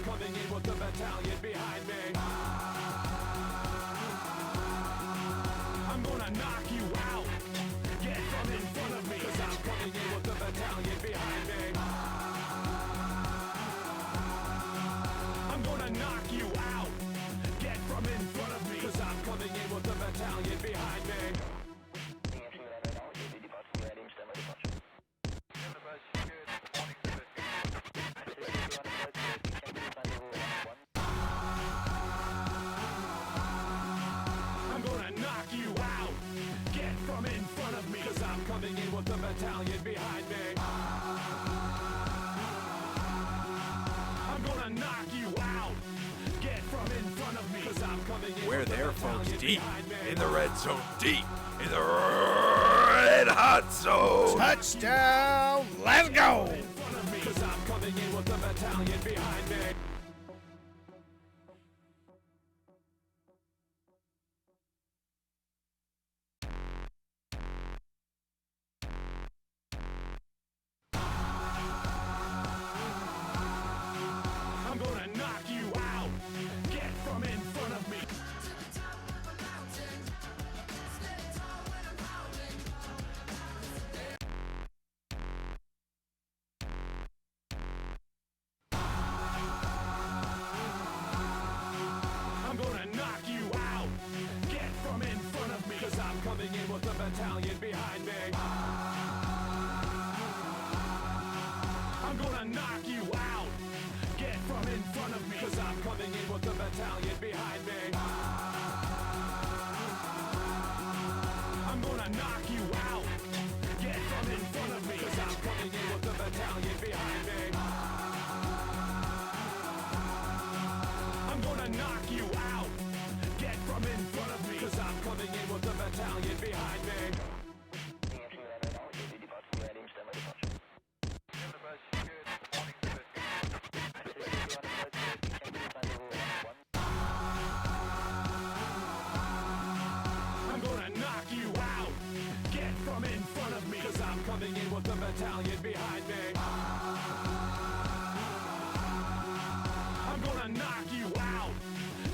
I'm coming in with the battalion behind me. I'm gonna knock you out. Get from in front of me, 'cause I'm coming in with the battalion behind me. I'm gonna knock you out. Get from in front of me, 'cause I'm coming in with the battalion behind me. I'm gonna knock you out. Get from in front of me, 'cause I'm coming in with the battalion behind me. I'm gonna knock you out. Get from in front of me, 'cause I'm coming in. We're there, folks, deep in the red zone, deep in the red hot zone. Touchdown! Let's go! In front of me, 'cause I'm coming in with the battalion behind me. I'm gonna knock you out. Get from in front of me. I'm gonna knock you out. Get from in front of me, 'cause I'm coming in with the battalion behind me. I'm gonna knock you out. Get from in front of me, 'cause I'm coming in with the battalion behind me. I'm gonna knock you out. Get from in front of me, 'cause I'm coming in with the battalion behind me. I'm gonna knock you out. Get from in front of me, 'cause I'm coming in with the battalion behind me. I'm gonna knock you out. Get from in front of me, 'cause I'm coming in with the battalion behind me. I'm gonna knock you out.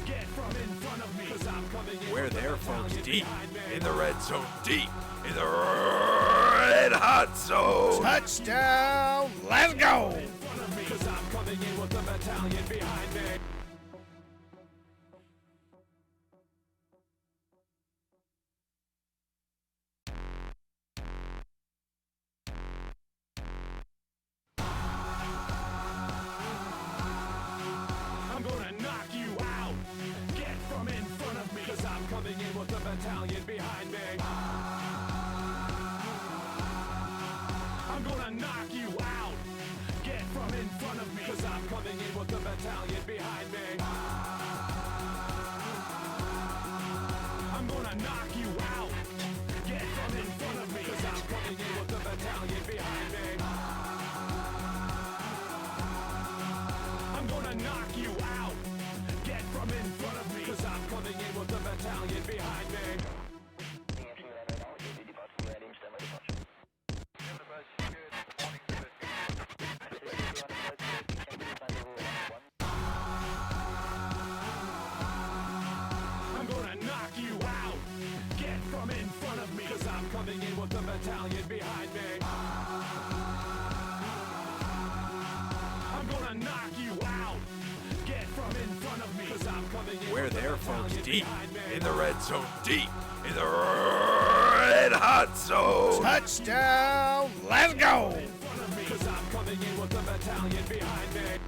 Get from in front of me, 'cause I'm coming in. We're there, folks, deep in the red zone, deep in the red hot zone. Touchdown! Let's go! In front of me, 'cause I'm coming in with the battalion behind me. I'm gonna knock you out. Get from in front of me, 'cause I'm coming in with the battalion behind me. I'm gonna knock you out. Get from in front of me, 'cause I'm coming in with the battalion behind me. I'm gonna knock you out. Get from in front of me, 'cause I'm coming in with the battalion behind me. I'm gonna knock you out. Get from in front of me, 'cause I'm coming in with the battalion behind me. I'm gonna knock you out. Get from in front of me, 'cause I'm coming in with the battalion behind me. I'm gonna knock you out. Get from in front of me, 'cause I'm coming in. We're there, folks, deep in the red zone, deep in the red hot zone. Touchdown! Let's go! In front of me, 'cause I'm coming in with the battalion behind me.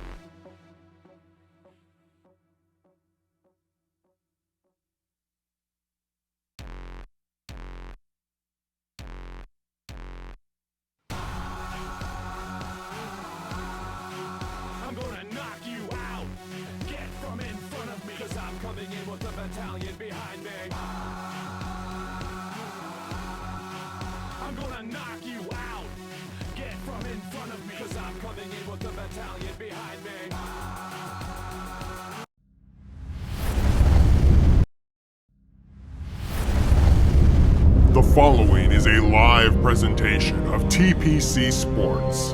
I'm gonna knock you out. Get from in front of me, 'cause I'm coming in with the battalion behind me. I'm gonna knock you out. Get from in front of me, 'cause I'm coming in with the battalion behind me. The following is a live presentation of TPC Sports.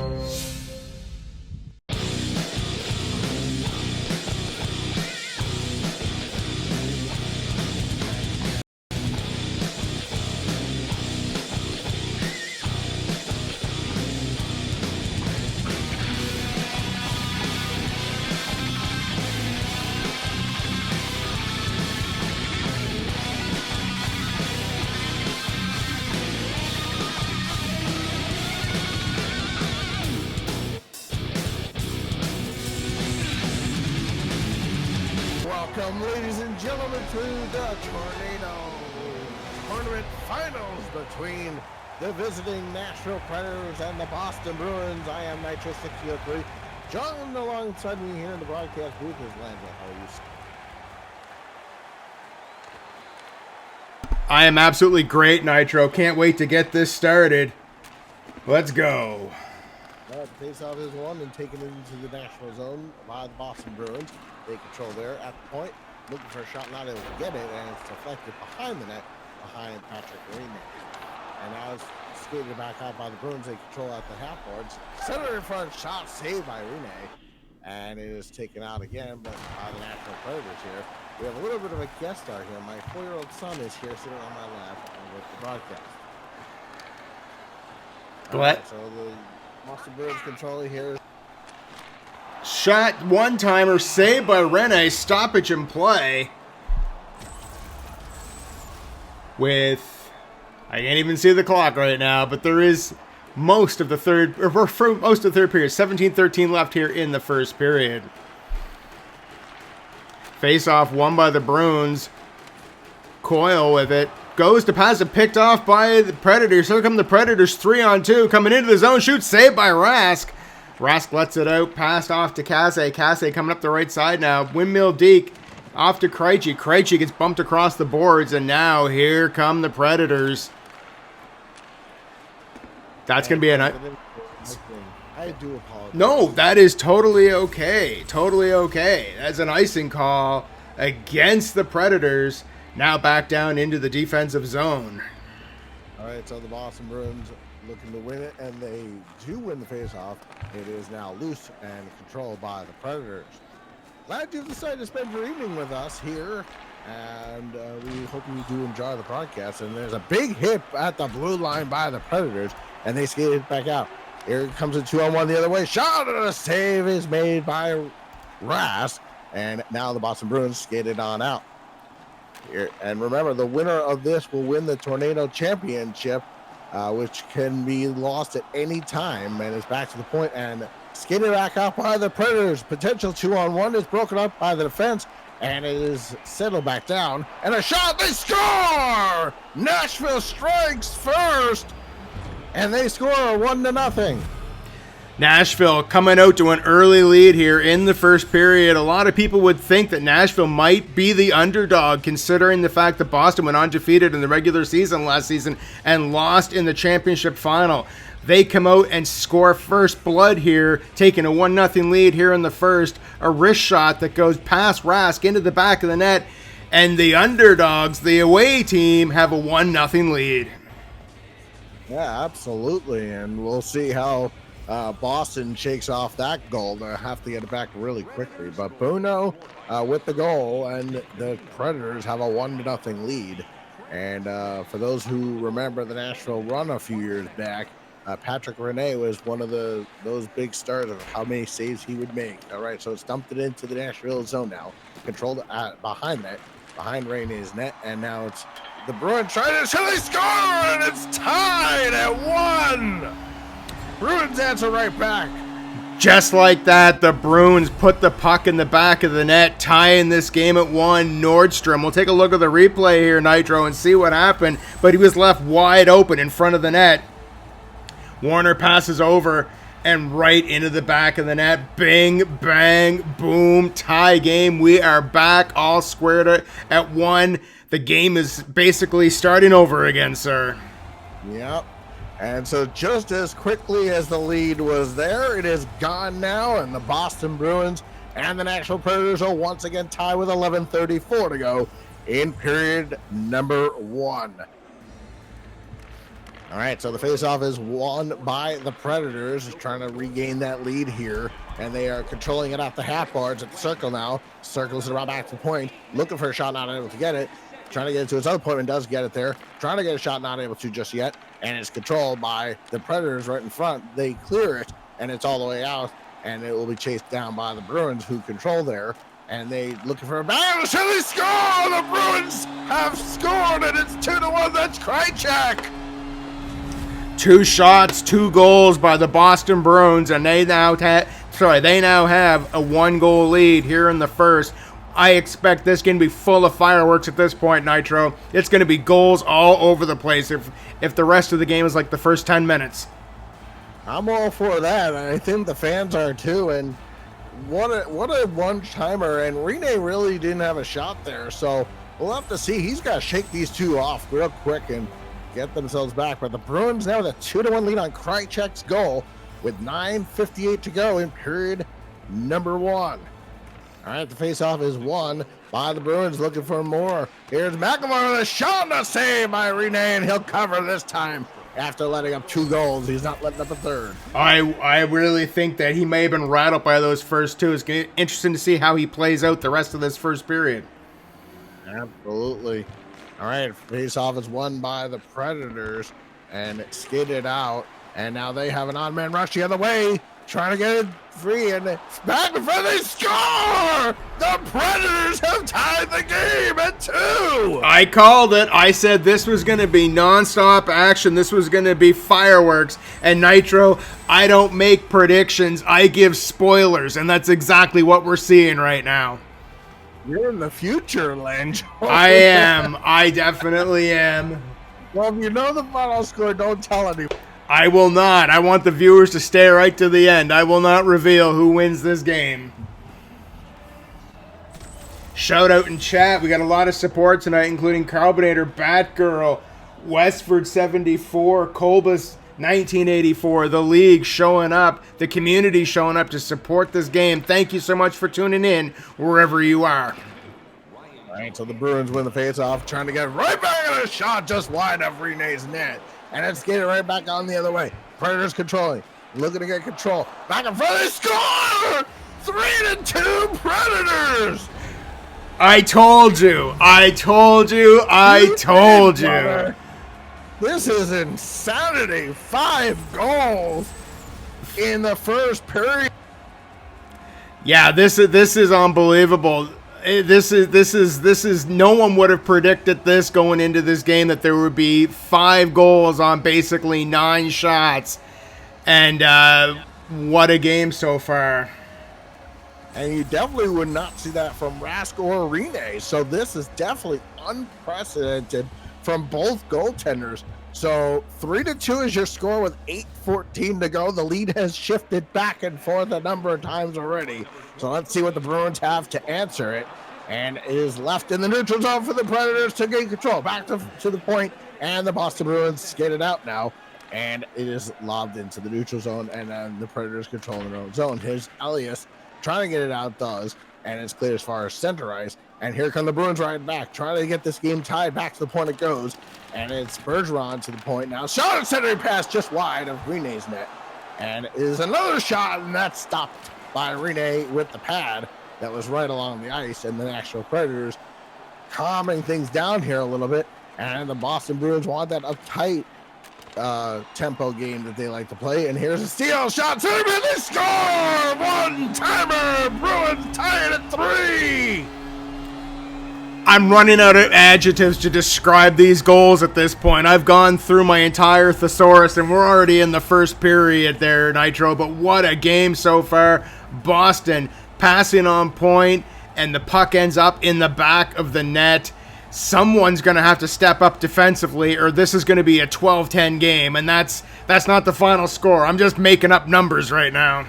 Welcome, ladies and gentlemen, to the Tornado Tournament Finals between the visiting Nashville Predators and the Boston Bruins. I am Nitro 603. John alongside me here in the broadcast booth is Landry. How are you? I am absolutely great, Nitro. Can't wait to get this started. Let's go. The face-off is won and taken into the Nashville zone by the Boston Bruins. They control there at the point, looking for a shot, not able to get it, and it's deflected behind the net, behind Patrick Rene. And now it's skated back out by the Bruins. They control at the half boards. Center in front, shot saved by Rene, and it is taken out again, but by the Nashville Predators here. We have a little bit of a guest star here. My 4-year-old son is here sitting on my lap with the broadcast. What? So the Boston Bruins controlling here. Shot one-timer, saved by Rene, stoppage in play. With, I can't even see the clock right now, but there is most of the third period, 17-13 left here in the first period. Face-off won by the Bruins. Coyle with it. Goes to pass it, picked off by the Predators. Here come the Predators, 3-on-2. Coming into the zone, shoot, saved by Rask. Rask lets it out, passed off to Kasse. Kasse coming up the right side now. Windmill Deke off to Krejci. Krejci gets bumped across the boards, and now here come the Predators. That's going to be a nice... I do apologize. No, that is totally okay. Totally okay. That's an icing call against the Predators. Now back down into the defensive zone. All right, so the Boston Bruins looking to win it, and they do win the faceoff. It is now loose and controlled by the Predators. Glad you've decided to spend your evening with us here, and we hope you do enjoy the broadcast. And there's a big hit at the blue line by the Predators, and they skate it back out. Here comes a 2-on-1 the other way. Shot and a save is made by Rask, and now the Boston Bruins skated on out. Here, and remember, the winner of this will win the Tornado Championship, which can be lost at any time. And it's back to the point and skated back out by the Predators. Potential 2-on-1 is broken up by the defense, and it is settled back down. And a shot, they score! Nashville strikes first, and they score 1-0. Nashville coming out to an early lead here in the first period. A lot of people would think that Nashville might be the underdog, considering the fact that Boston went undefeated in the regular season last season and lost in the championship final. They come out and score first blood here, taking a 1-0 lead here in the first. A wrist shot that goes past Rask into the back of the net, and the underdogs, the away team, have a 1-0 lead. Yeah, absolutely, and we'll see how Boston shakes off that goal. They'll have to get it back really quickly. But Buono with the goal, and the Predators have a 1-0 lead. And for those who remember the Nashville run a few years back, Patrick Rene was one of those big stars of how many saves he would make. All right, so it's dumped it into the Nashville zone now, controlled behind that, behind Rene's net, and now it's the Bruins trying to they score, and it's tied at 1. Bruins answer right back. Just like that, the Bruins put the puck in the back of the net, tying this game at 1. Nordstrom. We'll take a look at the replay here, Nitro, and see what happened. But he was left wide open in front of the net. Warner passes over and right into the back of the net. Bing, bang, boom, tie game. We are back all squared at 1. The game is basically starting over again, sir. Yep. And so just as quickly as the lead was there, it is gone now, and the Boston Bruins and the Nashville Predators will once again tie with 11:34 to go in period number 1. All right, so the faceoff is won by the Predators, trying to regain that lead here, and they are controlling it off the half boards at the circle now. Circles it around back to the point, looking for a shot, not able to get it. Trying to get it to his other point and does get it there. Trying to get a shot, not able to just yet. And it's controlled by the Predators right in front. They clear it, and it's all the way out. And it will be chased down by the Bruins, who control there. And they looking for a bounce. And they score! The Bruins have scored, and it's 2-1. That's Krejci. 2 shots, 2 goals by the Boston Bruins, and they now have a 1-goal lead here in the first. I expect this game to be full of fireworks at this point, Nitro. It's going to be goals all over the place if the rest of the game is like the first 10 minutes. I'm all for that, and I think the fans are too. And what a one-timer, and Rene really didn't have a shot there, so we'll have to see. He's got to shake these two off real quick and get themselves back. But the Bruins now with a 2-1 lead on Krajicek's goal with 9:58 to go in period number 1. All right, the faceoff is won by the Bruins, looking for more. Here's McLemore with a shot and a save by Rene, and he'll cover this time. After letting up 2 goals, he's not letting up a third. I really think that he may have been rattled by those first 2. It's interesting to see how he plays out the rest of this first period. Absolutely. All right, face-off is won by the Predators and skidded out. And now they have an odd man rush the other way, trying to get it free, and back in front, they score! The Predators have tied the game at 2! I called it. I said this was going to be nonstop action. This was going to be fireworks. And Nitro, I don't make predictions. I give spoilers, and that's exactly what we're seeing right now. You're in the future, Lynch. I am. I definitely am. Well, if you know the final score, don't tell anyone. I will not. I want the viewers to stay right to the end. I will not reveal who wins this game. Shout out in chat. We got a lot of support tonight, including Carbonator, Batgirl, Westford 74, Colbus 1984, the league showing up, the community showing up to support this game. Thank you so much for tuning in wherever you are. All right, so the Bruins win the face-off, trying to get right back on a shot just wide of Rene's net. And it's getting right back on the other way. Predators controlling. Looking to get control. Back in front. They score! 3-2 Predators! I told you. I told you. I told you. This is insanity. 5 goals in the first period. Yeah, this is unbelievable. This is no one would have predicted this going into this game, that there would be 5 goals on basically 9 shots. And what a game so far. And you definitely would not see that from Rask or Rene. So this is definitely unprecedented from both goaltenders. So 3-2 is your score with 8:14 to go. The lead has shifted back and forth a number of times already. So let's see what the Bruins have to answer it. And it is left in the neutral zone for the Predators to gain control. Back to the point, and the Boston Bruins skated out now. And it is lobbed into the neutral zone, and then the Predators control their own zone. Here's Elias trying to get it out, and it's clear as far as center ice. And here come the Bruins right back, trying to get this game tied back to the point it goes. And it's Bergeron to the point now. Shot and centering pass just wide of Rene's net. And is another shot, and that's stopped by Rene with the pad that was right along the ice. And the Nashville Predators calming things down here a little bit. And the Boston Bruins want that uptight tempo game that they like to play. And here's a Steele shot. They score! One-timer! Bruins tie it at 3! I'm running out of adjectives to describe these goals at this point. I've gone through my entire thesaurus, and we're already in the first period there, Nitro. But what a game so far. Boston passing on point, and the puck ends up in the back of the net. Someone's going to have to step up defensively, or this is going to be a 12-10 game, and that's not the final score. I'm just making up numbers right now.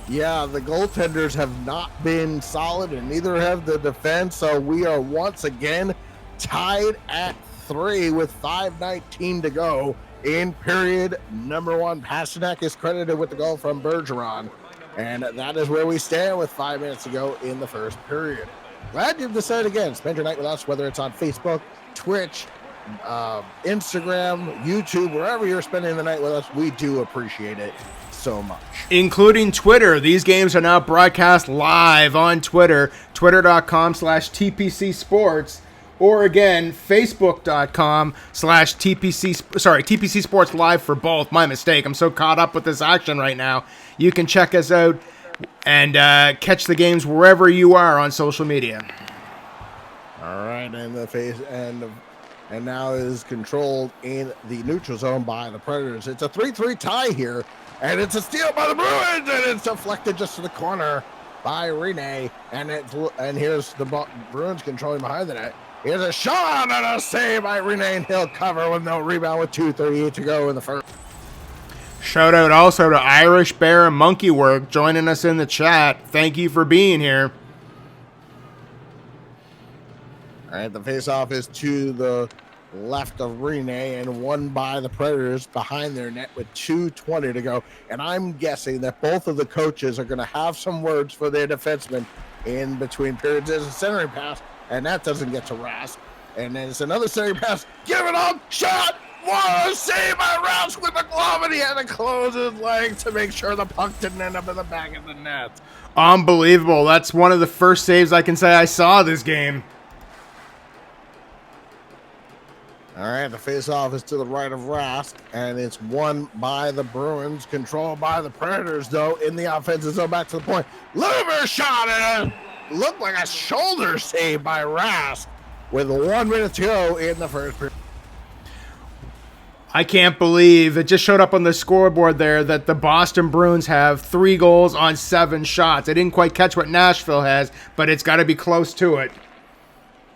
Yeah, the goaltenders have not been solid, and neither have the defense, so we are once again tied at 3 with 5:19 to go in period number 1. Pasternak is credited with the goal from Bergeron, and that is where we stand with 5 minutes to go in the first period. Glad you've decided again, spend your night with us, whether it's on Facebook, Twitch, Instagram, YouTube, wherever you're spending the night with us. We do appreciate it so much. Including Twitter. These games are now broadcast live on Twitter, twitter.com/TPC Sports, or again, facebook.com/TPC Sports Live for both. My mistake. I'm so caught up with this action right now. You can check us out and catch the games wherever you are on social media. All right, and the face and now is controlled in the neutral zone by the Predators. It's a 3-3 tie here, and it's a steal by the Bruins, and it's deflected just to the corner by Rene, and here's the Bruins controlling behind the net. Here's a shot and a save by Rene, and he'll cover with no rebound with 2:38 to go in the first. Shout out also to Irish Bear and Monkey Work joining us in the chat. Thank you for being here. All right, the faceoff is to the left of Rene and won by the Predators behind their net with 2:20 to go. And I'm guessing that both of the coaches are going to have some words for their defensemen in between periods. There's a centering pass, and that doesn't get to Rask. And then it's another centering pass. Give it up, shot! What a save by Rask with the glove, and he had to close his legs to make sure the puck didn't end up in the back of the net. Unbelievable. That's one of the first saves I can say I saw this game. All right, the faceoff is to the right of Rask, and it's won by the Bruins, controlled by the Predators, though, in the offensive zone. Back to the point. Liver shot, and it looked like a shoulder save by Rask with 1 minute to go in the first period. I can't believe it just showed up on the scoreboard there that the Boston Bruins have 3 goals on 7 shots. I didn't quite catch what Nashville has, but it's got to be close to it.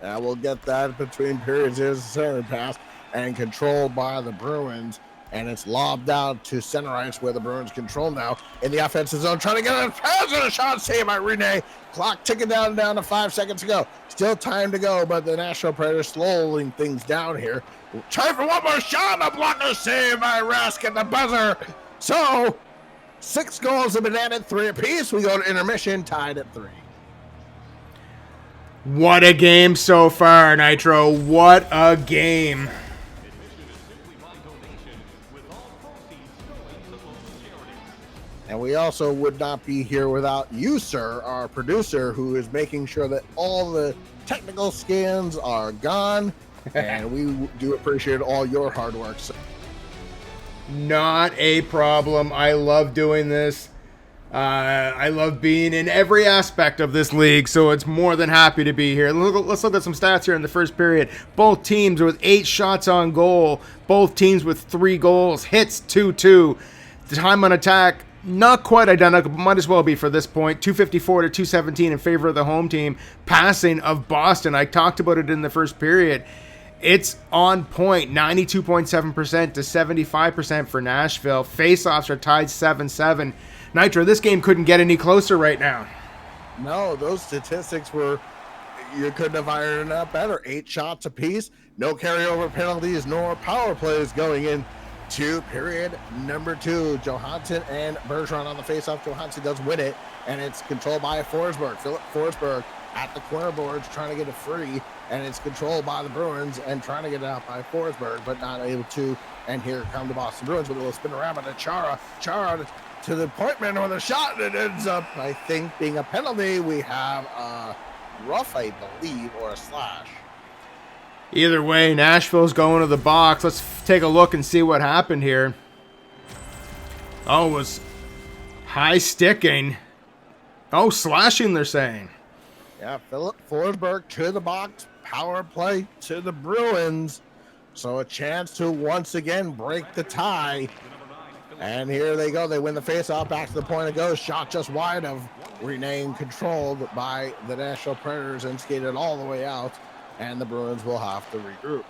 We'll get that between periods. Here's the center pass and controlled by the Bruins. And it's lobbed out to center ice where the Bruins control now in the offensive zone. Trying to get a pass and a shot saved by Rene. Clock ticking down to 5 seconds to go. Still time to go, but the Nashville Predators slowing things down here. Try for one more shot. A blocker save by Rask at the buzzer. So 6 goals have been added, 3 apiece. We go to intermission, tied at 3. What a game so far, Nitro. What a game. And we also would not be here without you, sir, our producer, who is making sure that all the technical scans are gone. And we do appreciate all your hard work. So. Not a problem. I love doing this. I love being in every aspect of this league, so it's more than happy to be here. Let's look at some stats here in the first period. Both teams with 8 shots on goal. Both teams with 3 goals. Hits 2-2. The time on attack, not quite identical, but might as well be for this point. 254 to 217 in favor of the home team. Passing of Boston. I talked about it in the first period. It's on point, 92.7% to 75% for Nashville. Faceoffs are tied 7-7. Nitro, this game couldn't get any closer right now. No, those statistics were, you couldn't have ironed it out better. 8 shots apiece, no carryover penalties, nor power plays going in to period number 2. Johansson and Bergeron on the faceoff. Johansson does win it, and it's controlled by Forsberg. Philip Forsberg at the corner boards trying to get it free, and it's controlled by the Bruins and trying to get it out by Forsberg, but not able to. And here come the Boston Bruins with a little spin around, but a Chara to the point man with a shot, and it ends up, I think, being a penalty. We have a rough, I believe, or a slash. Either way, Nashville's going to the box. Let's take a look and see what happened here. Oh, it was high sticking. Oh, slashing, they're saying. Yeah, Philip Forsberg to the box. Power play to the Bruins. So a chance to once again break the tie. And here they go. They win the faceoff. Back to the point it goes. Shot just wide of Rene, controlled by the Nashville Predators and skated all the way out. And the Bruins will have to regroup.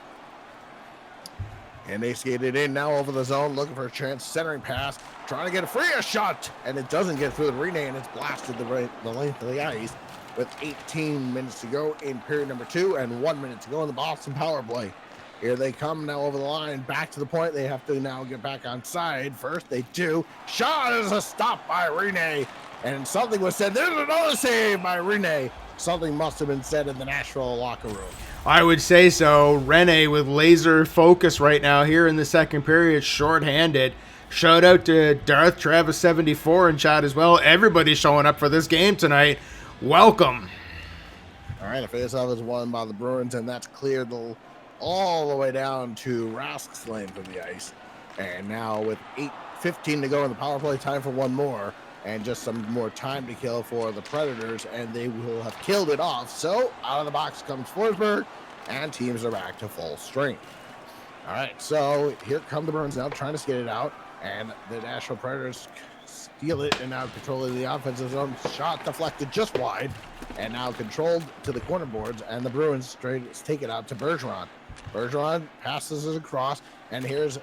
And they skated in now over the zone, looking for a chance. Centering pass, trying to get a shot. And it doesn't get through the Rene, and it's blasted the length of the ice with 18 minutes to go in period number 2 and 1 minute to go in the Boston power play. Here they come now over the line, back to the point. They have to now get back on side. First, they do. Shot is a stop by Rene. And something was said. There's another save by Rene. Something must have been said in the Nashville locker room. I would say so. Rene with laser focus right now here in the second period, shorthanded. Shout out to Darth Travis 74 in chat as well. Everybody's showing up for this game tonight. Welcome. All right, the faceoff is won by the Bruins, and that's cleared all the way down to Rask's lane from the ice. And now with 8:15 to go in the power play, time for one more. And just some more time to kill for the Predators, and they will have killed it off. So out of the box comes Forsberg, and teams are back to full strength. All right, so here come the Bruins now trying to skate it out, and the Nashville Predators steal it, and now controlling the offensive zone. Shot deflected just wide, and now controlled to the corner boards, and the Bruins take it out to Bergeron. Bergeron passes it across, and here's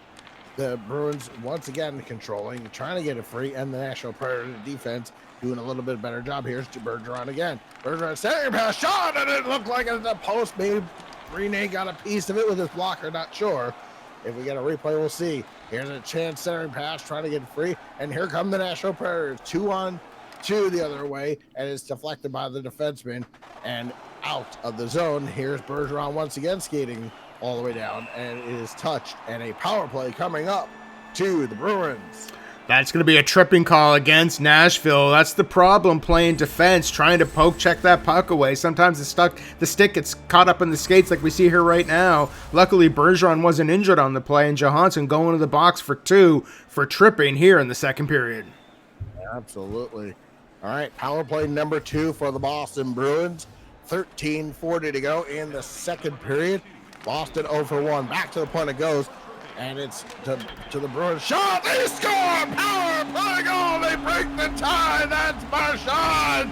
the Bruins once again controlling, trying to get it free, and the National Predator defense doing a little bit better job. Here's to Bergeron again. Bergeron center pass, shot, and it looked like it's a post. Maybe Rene got a piece of it with his blocker, not sure. If we get a replay, we'll see. Here's a chance centering pass, trying to get it free, and here come the National Predators. 2-on-2 the other way, and it's deflected by the defenseman and out of the zone. Here's Bergeron once again skating all the way down, and it is touched, and a power play coming up to the Bruins. That's going to be a tripping call against Nashville. That's the problem playing defense, trying to poke check that puck away. Sometimes the stick gets caught up in the skates like we see here right now. Luckily, Bergeron wasn't injured on the play, and Johansson going to the box for 2 for tripping here in the second period. Absolutely. All right, power play number 2 for the Boston Bruins. 13:40 to go in the second period. Boston 0 for 1. Back to the point it goes. And it's to the Bruins. Shot! They score! Power play goal! They break the tie! That's Marchand!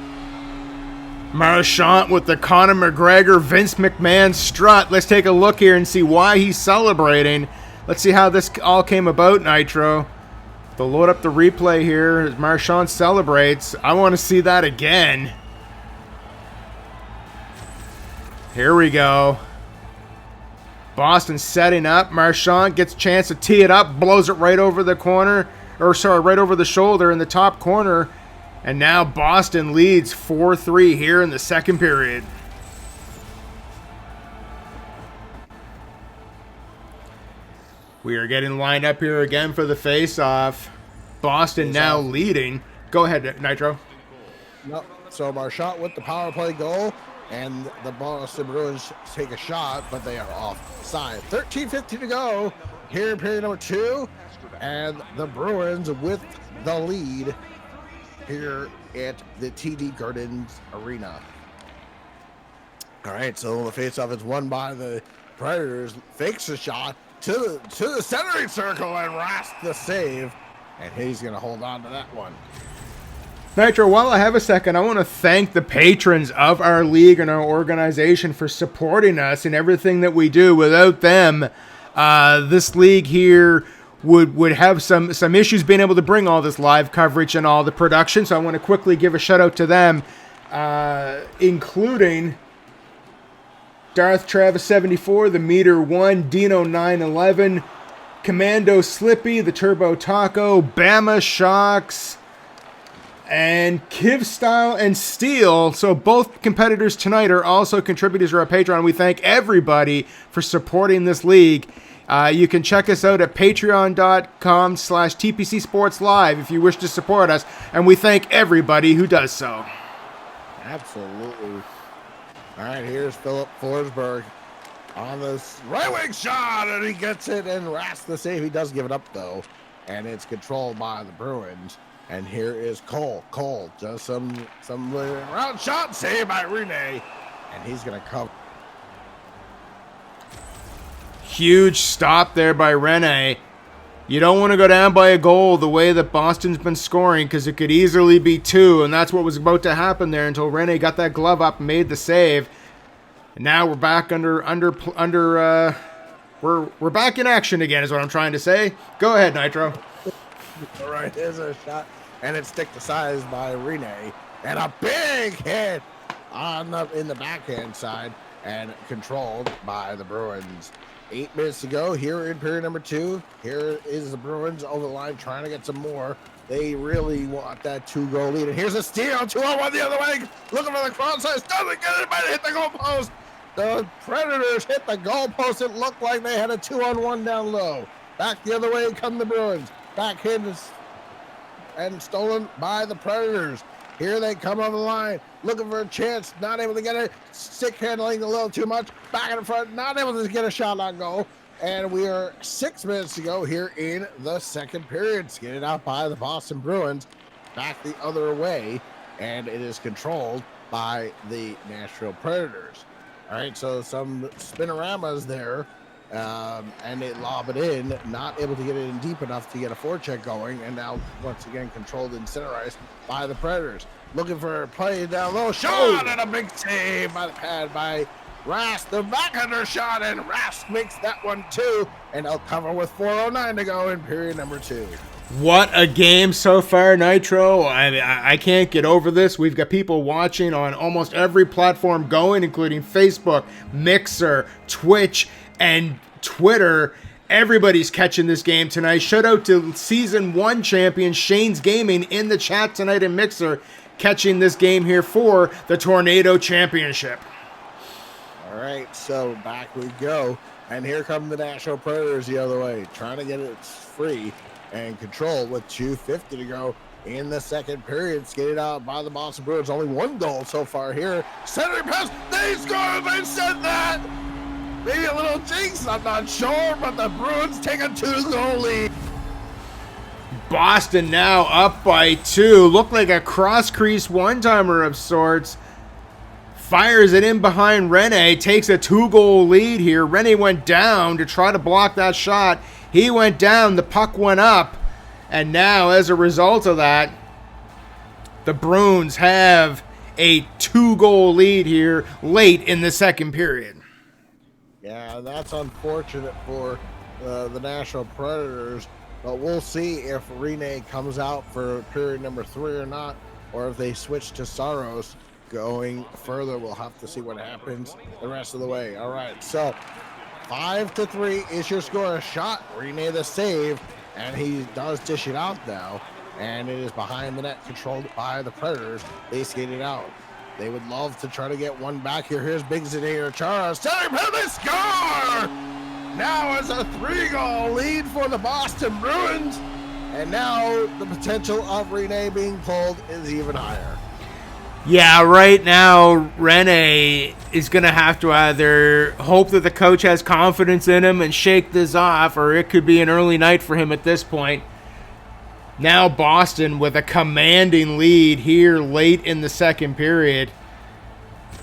Marchand with the Conor McGregor, Vince McMahon strut. Let's take a look here and see why he's celebrating. Let's see how this all came about, Nitro. They'll load up the replay here as Marchand celebrates. I want to see that again. Here we go. Boston setting up. Marchand gets a chance to tee it up, blows it right over the corner, right over the shoulder in the top corner. And now Boston leads 4-3 here in the second period. We are getting lined up here again for the face-off. Boston now leading. Go ahead, Nitro. No, so Marchand with the power play goal. And the Boston Bruins take a shot, but they are offside. 13:50 to go here in period number 2. And the Bruins with the lead here at the TD Gardens Arena. All right, so the faceoff is won by the Predators. Fakes the shot to the centering circle and Rask the save. And he's going to hold on to that one. Nitro, while I have a second, I want to thank the patrons of our league and our organization for supporting us in everything that we do. Without them, this league here would have some issues being able to bring all this live coverage and all the production. So I want to quickly give a shout out to them, including Darth Travis 74, the Meader 1, Dino 911, Commando Slippy, the Turbo Taco, Bama Shocks, and Kiv Style and Steele. So both competitors tonight are also contributors to our Patreon. We thank everybody for supporting this league. You can check us out at patreon.com/TPC Sports Live if you wish to support us. And we thank everybody who does so. Absolutely. All right, here's Philip Forsberg on this right wing shot, and he gets it, and Rask the save. He does give it up, though, and it's controlled by the Bruins. And here is Cole. Cole does some round shot, saved by Rene, and he's going to come. Huge stop there by Rene. You don't want to go down by a goal the way that Boston's been scoring, because it could easily be 2, and that's what was about to happen there until Rene got that glove up and made the save. And now we're back we're back in action again, is what I'm trying to say. Go ahead, Nitro. All right, there's a shot, and it's stick to size by Rene, and a big hit in the backhand side, and controlled by the Bruins. 8 minutes to go here in period number 2. Here is the Bruins over the line trying to get some more. They really want that 2-goal lead. And here's a steal, 2-on-1 the other way. Looking for the cross ice, doesn't get it, but hit the goal post. The Predators hit the goal post. It looked like they had a 2-on-1 down low. Back the other way come the Bruins. Backhand and stolen by the Predators. Here they come on the line, looking for a chance, not able to get it. Stick handling a little too much. Back in the front, not able to get a shot on goal. And we are 6 minutes to go here in the second period. Skated out by the Boston Bruins. Back the other way, and it is controlled by the Nashville Predators. All right, so some spinoramas there and they lob it in, not able to get it in deep enough to get a forecheck going, and now once again controlled and center ice by the Predators. Looking for a play down low, shot, and a big save by the pad by Rask. The backhand shot, and Rask makes that one too, and they'll cover with 4:09 to go in period number 2. What a game so far, Nitro. I can't get over this. We've got people watching on almost every platform going, including Facebook, Mixer, Twitch, and Twitter. Everybody's catching this game tonight. Shout out to Season 1 champion Shane's Gaming in the chat tonight in Mixer, catching this game here for the Tornado Championship. All right, so back we go. And here come the Nashville Predators the other way, trying to get it free and control with 2:50 to go in the second period. Skated out by the Boston Bruins. Only one goal so far here. Centering pass. They scored. They said that. Maybe a little jinx. I'm not sure, but the Bruins take a 2-goal lead. Boston now up by 2. Looked like a cross-crease one-timer of sorts. Fires it in behind Rene. Takes a 2-goal lead here. Rene went down to try to block that shot. He went down, the puck went up, and now as a result of that, the Bruins have a 2-goal lead here late in the second period. Yeah, that's unfortunate for the Nashville Predators, but we'll see if Rene comes out for period number 3 or not, or if they switch to Saros going further. We'll have to see what happens the rest of the way. All right, so 5-3 is your score. A shot, Rene the save, and he does dish it out now, and it is behind the net, controlled by the Predators. They skate it out. They would love to try to get one back here. Here's Big Zdeno Chara. Center pin, they score! Now it's a 3-goal lead for the Boston Bruins, and now the potential of Rene being pulled is even higher. Yeah, right now, Rene is going to have to either hope that the coach has confidence in him and shake this off, or it could be an early night for him at this point. Now Boston with a commanding lead here late in the second period.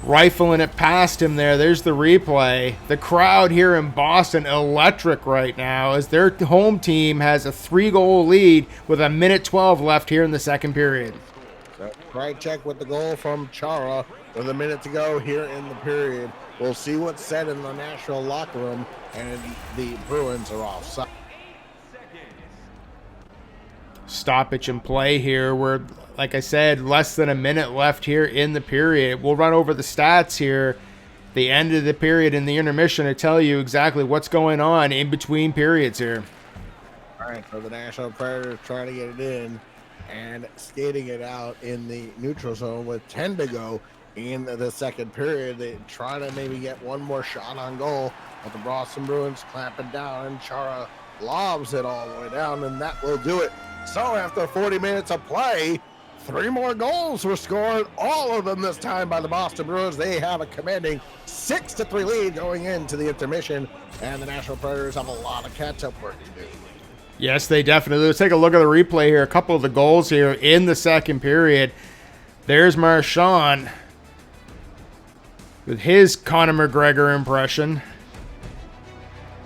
Rifling it past him there. There's the replay. The crowd here in Boston electric right now as their home team has a 3-goal lead with 1:12 left here in the second period. Right check with the goal from Chara with a minute to go here in the period. We'll see what's said in the Nashville locker room, and the Bruins are offside. Stoppage and play here. We're, like I said, less than a minute left here in the period. We'll run over the stats here. The end of the period in the intermission to tell you exactly what's going on in between periods here. All right, so the Nashville Predators trying to get it in and skating it out in the neutral zone with 10 to go in the second period. They try to maybe get one more shot on goal, but the Boston Bruins clamping down, and Chara lobs it all the way down, and that will do it. So after 40 minutes of play, 3 more goals were scored, all of them this time by the Boston Bruins. They have a commanding 6-3 lead going into the intermission, and the Nashville Predators have a lot of catch-up work to do. Yes, they definitely do. Let's take a look at the replay here. A couple of the goals here in the second period. There's Marchand with his Conor McGregor impression.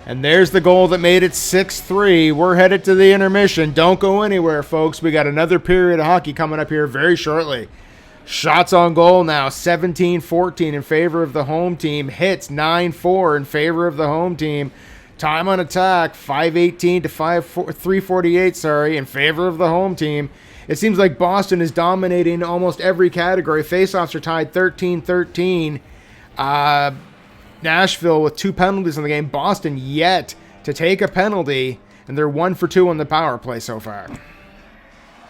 And there's the goal that made it 6-3. We're headed to the intermission. Don't go anywhere, folks. We got another period of hockey coming up here very shortly. Shots on goal now, 17-14 in favor of the home team. Hits, 9-4 in favor of the home team. Time on attack, 5:18 to 3:48, in favor of the home team. It seems like Boston is dominating almost every category. Faceoffs are tied 13-13. Nashville with 2 penalties in the game. Boston yet to take a penalty, and they're 1 for 2 on the power play so far.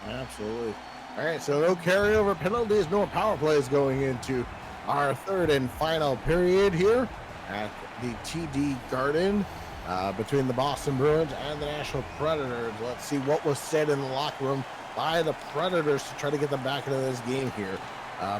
Absolutely. All right, so no carryover penalties, no power plays going into our third and final period here at the TD Garden. Between the Boston Bruins and the Nashville Predators. Let's see what was said in the locker room by the Predators to try to get them back into this game here.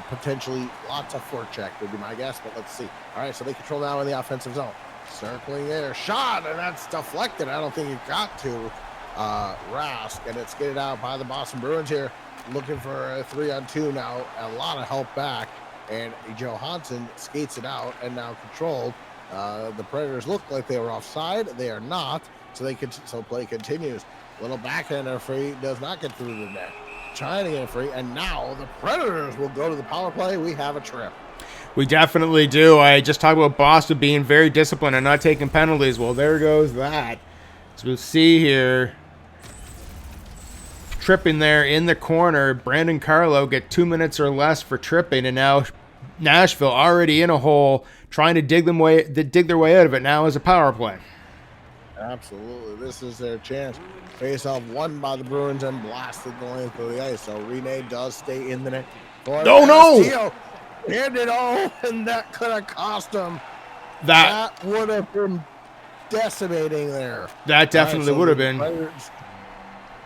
Potentially lots of forecheck would be my guess, but let's see. All right, so they control now in the offensive zone. Circling there, shot, and that's deflected. I don't think it got to Rask, and it's skated out by the Boston Bruins here, looking for a 3-on-2 now. A lot of help back, and Johansson skates it out, and now controlled The Predators look like they were offside. They are not. So play continues. Little backhander free does not get through the net. Trying to get it free, and now the Predators will go to the power play. We have a trip. We definitely do. I just talked about Boston being very disciplined and not taking penalties. Well, there goes that. As we'll see here, tripping there in the corner. Brandon Carlo get 2 minutes or less for tripping, and now Nashville already in a hole, trying to dig their way out of it now as a power play. Absolutely. This is their chance. Face-off won by the Bruins and blasted the length of the ice. So Rene does stay in the net. No! Steele hit it all, and that could have cost him. That would have been decimating there. That definitely would have been.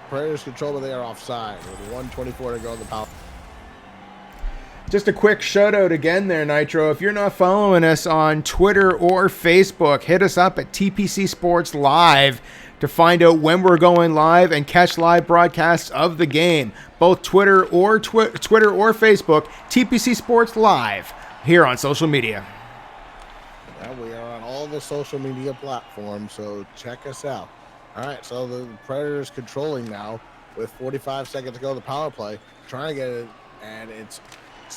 Predators control, but they are offside with 1:24 to go in the power. Just a quick shout out again there, Nitro. If you're not following us on Twitter or Facebook, hit us up at TPC Sports Live to find out when we're going live and catch live broadcasts of the game. Both Twitter or Facebook, TPC Sports Live here on social media. Yeah, we are on all the social media platforms, so check us out. All right, so the Predators controlling now with 45 seconds to go. The power play, trying to get it, and it's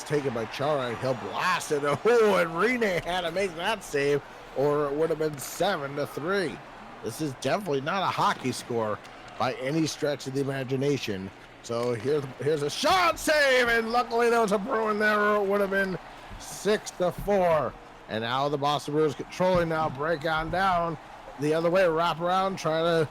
taken by Chara. He'll blast it. Oh, and Rene had to make that save, or it would have been 7-3. This is definitely not a hockey score by any stretch of the imagination. So here's a shot save, and luckily there was a Bruin there, or it would have been 6-4. And now the Boston Bruins controlling now, break on down the other way, wrap around, trying to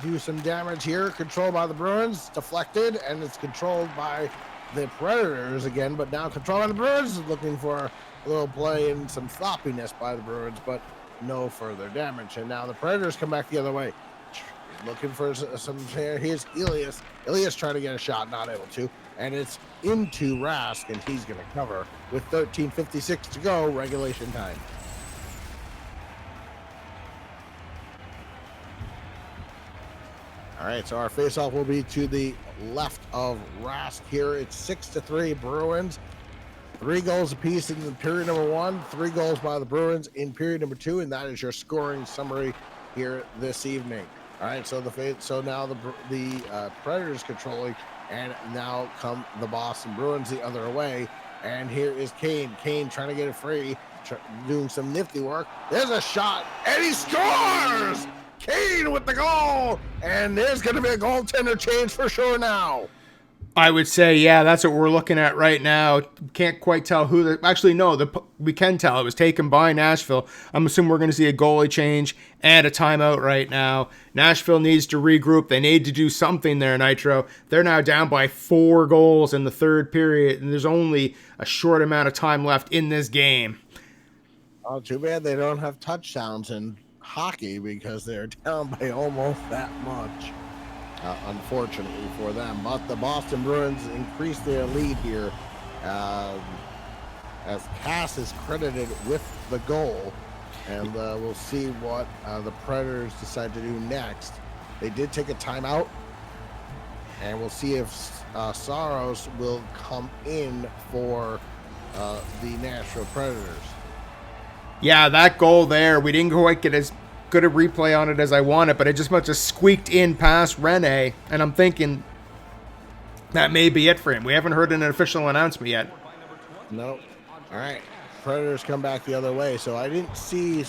do some damage here. Controlled by the Bruins, deflected, and it's controlled by the Predators again, but now controlled by the Bruins, looking for a little play and some sloppiness by the Bruins, but no further damage. And now the Predators come back the other way, looking for some. Here's Elias. Elias trying to get a shot, not able to, and it's into Rask, and he's going to cover with 13:56 to go, regulation time. All right, so our face-off will be to the left of Rask here. It's 6-3 Bruins. 3 goals apiece in the period number 1, 3 goals by the Bruins in period number 2, and that is your scoring summary here this evening. All right, so now the Predators controlling, and now come the Boston Bruins the other way. And here is Kane. Kane trying to get it free, doing some nifty work. There's a shot, and he scores! Kane with the goal, and there's going to be a goaltender change for sure now. I would say, yeah, that's what we're looking at right now. Can't quite tell who. Actually, no, we can tell. It was taken by Nashville. I'm assuming we're going to see a goalie change and a timeout right now. Nashville needs to regroup. They need to do something there, Nitro. They're now down by 4 goals in the third period, and there's only a short amount of time left in this game. Oh, too bad they don't have touchdowns in hockey because they're down by almost that much. Unfortunately for them, but the Boston Bruins increase their lead here as Cass is credited with the goal, and we'll see what the Predators decide to do next. They did take a timeout, and we'll see if Saros will come in for the Nashville Predators. Yeah, that goal there, we didn't quite get as good a replay on it as I wanted, but it just must have squeaked in past Rene, and I'm thinking that may be it for him. We haven't heard an official announcement yet. No. All right. Predators come back the other way, so I didn't see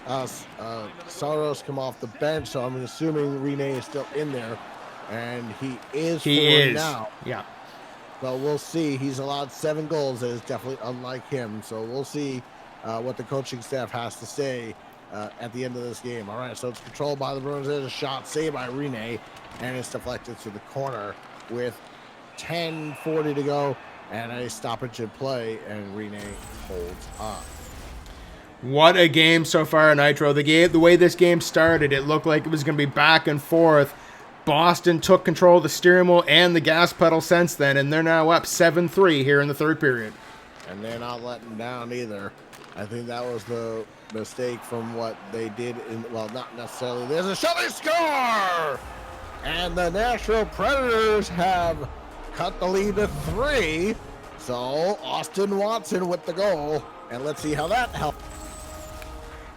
Saros come off the bench, so I'm assuming Rene is still in there, and he is now. Yeah. So we'll see. He's allowed 7 goals. That is definitely unlike him, so we'll see what the coaching staff has to say at the end of this game. All right, so it's controlled by the Bruins. There's a shot saved by Rene, and it's deflected to the corner with 10:40 to go and a stoppage in play, and Rene holds up. What a game so far, Nitro. The way this game started, it looked like it was going to be back and forth. Boston took control of the steering wheel and the gas pedal since then, and they're now up 7-3 here in the third period. And they're not letting down either. I think that was the mistake from what they did well, not necessarily. There's a shot, they score! And the Nashville Predators have cut the lead to 3. So Austin Watson with the goal. And let's see how that helps.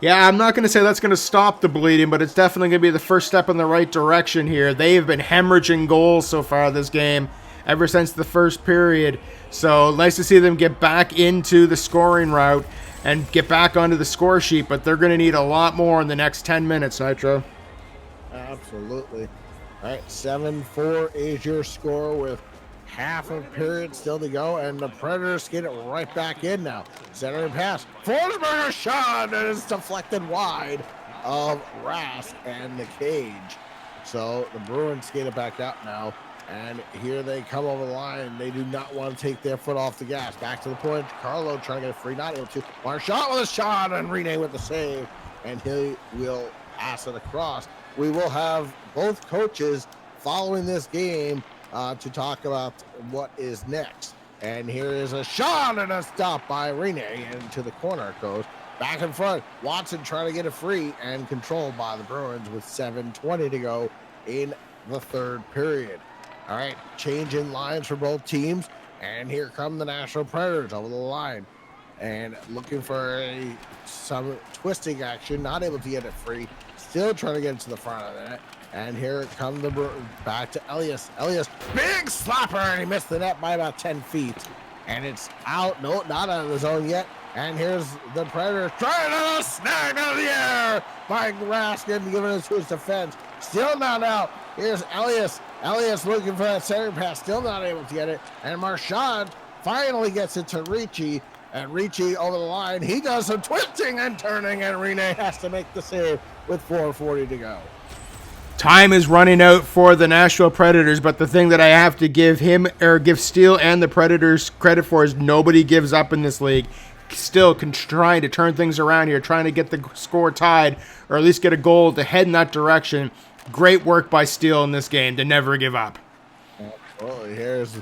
Yeah, I'm not going to say that's going to stop the bleeding, but it's definitely going to be the first step in the right direction here. They have been hemorrhaging goals so far this game ever since the first period. So nice to see them get back into the scoring route and get back onto the score sheet, but they're going to need a lot more in the next 10 minutes, Nitro. Absolutely. All right, 7-4 is your score with half a period still to go, and the Predators get it right back in now. Centering pass. Forsberger shot, and it's deflected wide of Rask and the cage. So the Bruins get it back out now, and here they come over the line. They do not want to take their foot off the gas. Back to the point. Carlo trying to get a free, not able to. Marchand with a shot, and Rene with the save, and he will pass it across. We will have both coaches following this game to talk about what is next. And here is a shot and a stop by Rene into the corner it goes. Back in front, Watson trying to get it free and controlled by the Bruins with 7:20 to go in the third period. All right, change in lines for both teams. And here come the Nashville Predators over the line. And looking for some twisting action, not able to get it free. Still trying to get it to the front of the net. And here come the back to Elias. Elias, big slapper, and he missed the net by about 10 feet. And it's out. No, not out of the zone yet. And here's the Predators trying to snag out of the air by Raskin, giving it to his defense. Still not out. Here's Elias. Elias looking for that center pass. Still not able to get it. And Marchand finally gets it to Ricci. And Ricci over the line. He does some twisting and turning, and Rene has to make the save with 4:40 to go. Time is running out for the Nashville Predators, but the thing that I have to give Steele and the Predators credit for is nobody gives up in this league. Still trying to turn things around here, trying to get the score tied, or at least get a goal to head in that direction. Great work by Steele in this game to never give up. Well, here's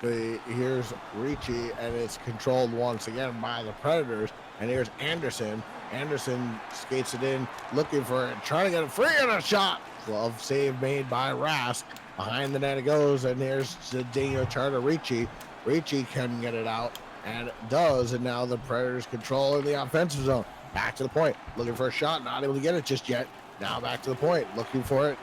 Ricci, and it's controlled once again by the Predators. And here's Anderson. Anderson skates it in, looking for it, trying to get it free, and a shot. Glove save made by Rask. Behind the net it goes, and here's the Daniel Charter Ricci. Ricci can get it out, and does, and now the Predators control in the offensive zone. Back to the point, looking for a shot, not able to get it just yet. Now back to the point, looking for it.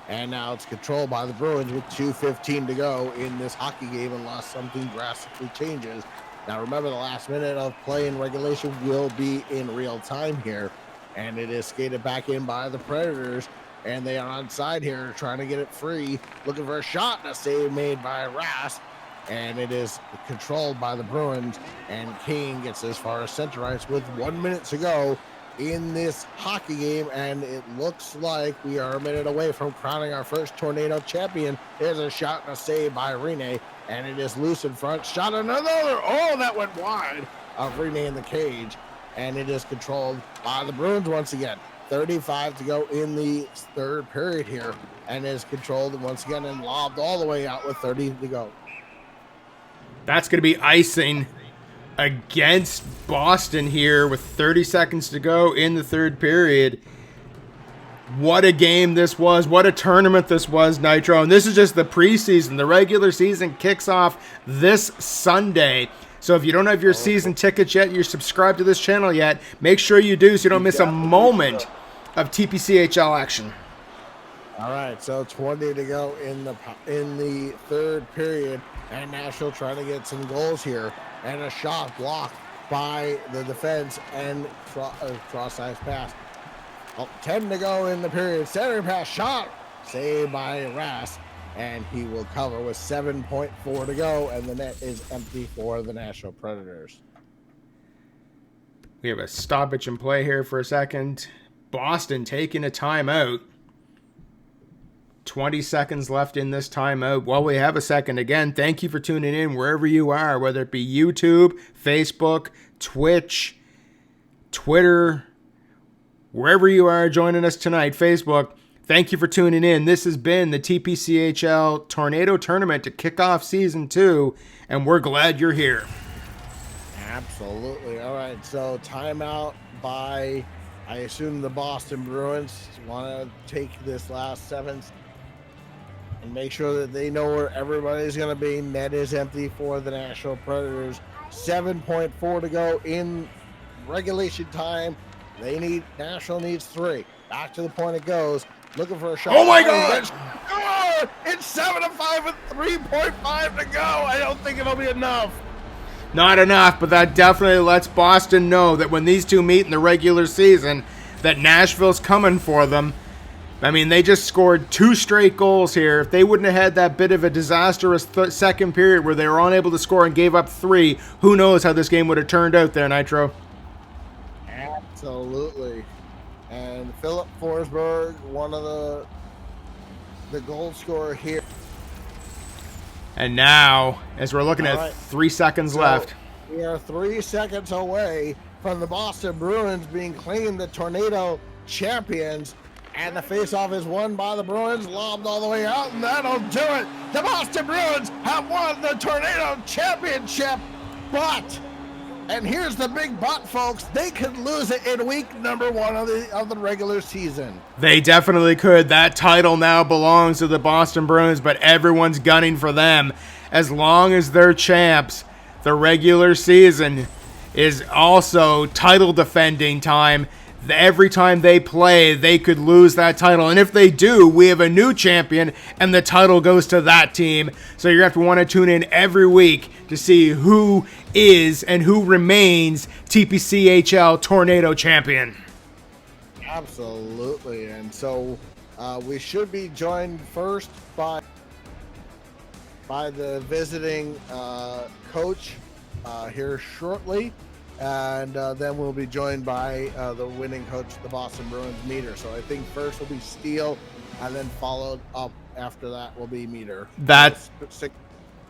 And now it's controlled by the Bruins with 2:15 to go in this hockey game unless something drastically changes. Now remember, the last minute of play in regulation will be in real time here. And it is skated back in by the Predators. And they are on side here trying to get it free. Looking for a shot, and a save made by Rask. And it is controlled by the Bruins. And Kane gets as far as center ice with 1 minute to go in this hockey game, and it looks like we are a minute away from crowning our first Tornado champion. There's a shot and a save by Rene, and it is loose in front. Shot another. Oh, that went wide of Rene in the cage, and it is controlled by the Bruins once again. 35 to go in the third period here, and is controlled once again and lobbed all the way out with 30 to go. That's going to be icing against Boston here with 30 seconds to go in the third period. What a game this was. What a tournament this was, Nitro. And this is just the preseason. The regular season kicks off this Sunday. So if you don't have your season tickets yet, you're subscribed to this channel yet, make sure you do so you don't miss a moment of TPCHL action. All right, so 20 to go in the third period, and Nashville trying to get some goals here. And a shot blocked by the defense and cross-ice pass. 10 to go in the period. Center pass shot. Saved by Rask. And he will cover with 7.4 to go. And the net is empty for the Nashville Predators. We have a stoppage in play here for a second. Boston taking a timeout. 20 seconds left in this timeout. While we have a second, again, thank you for tuning in wherever you are, whether it be YouTube, Facebook, Twitch, Twitter, wherever you are joining us tonight, Facebook. Thank you for tuning in. This has been the TPCHL Tornado Tournament to kick off Season 2, and we're glad you're here. Absolutely. All right, so timeout by, I assume, the Boston Bruins. Want to take this last 7 and make sure that they know where everybody's going to be. Net is empty for the Nashville Predators. 7.4 to go in regulation time. Nashville needs 3. Back to the point it goes. Looking for a shot. Oh my God! Oh, it's 7-5 with 3.5 to go. I don't think it'll be enough. Not enough, but that definitely lets Boston know that when these two meet in the regular season, that Nashville's coming for them. I mean, they just scored 2 straight goals here. If they wouldn't have had that bit of a disastrous second period where they were unable to score and gave up 3, who knows how this game would have turned out there, Nitro? Absolutely. And Philip Forsberg, one of the goal scorer here. And now, as we're looking at 3 seconds left. We are 3 seconds away from the Boston Bruins being claimed the Tornado champions. And the faceoff is won by the Bruins, lobbed all the way out, and that'll do it. The Boston Bruins have won the Tornado championship, but, and here's the big but, folks, they could lose it in week number 1 of the regular season. They definitely could. That title now belongs to the Boston Bruins, but everyone's gunning for them. As long as they're champs, the regular season is also title defending time. Every time they play, they could lose that title. And if they do, we have a new champion, and the title goes to that team. So you have to want to tune in every week to see who is and who remains TPCHL Tornado champion. Absolutely. And so we should be joined first by the visiting coach here shortly. And then we'll be joined by the winning coach, the Boston Bruins, Meader. So I think first will be Steele, and then followed up after that will be Meader. That's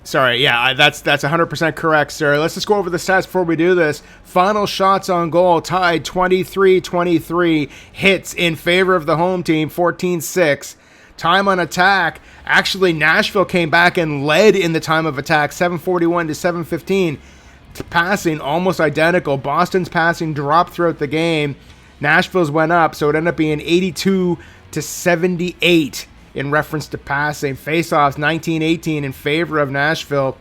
100% correct, sir. Let's just go over the stats before we do this. Final shots on goal tied 23-23. Hits in favor of the home team, 14-6. Time on attack. Actually, Nashville came back and led in the time of attack, 7:41 to 7:15. Passing almost identical. Boston's passing dropped throughout the game. Nashville's went up, so it ended up being 82 to 78 in reference to passing. Faceoffs 19-18 in favor of Nashville.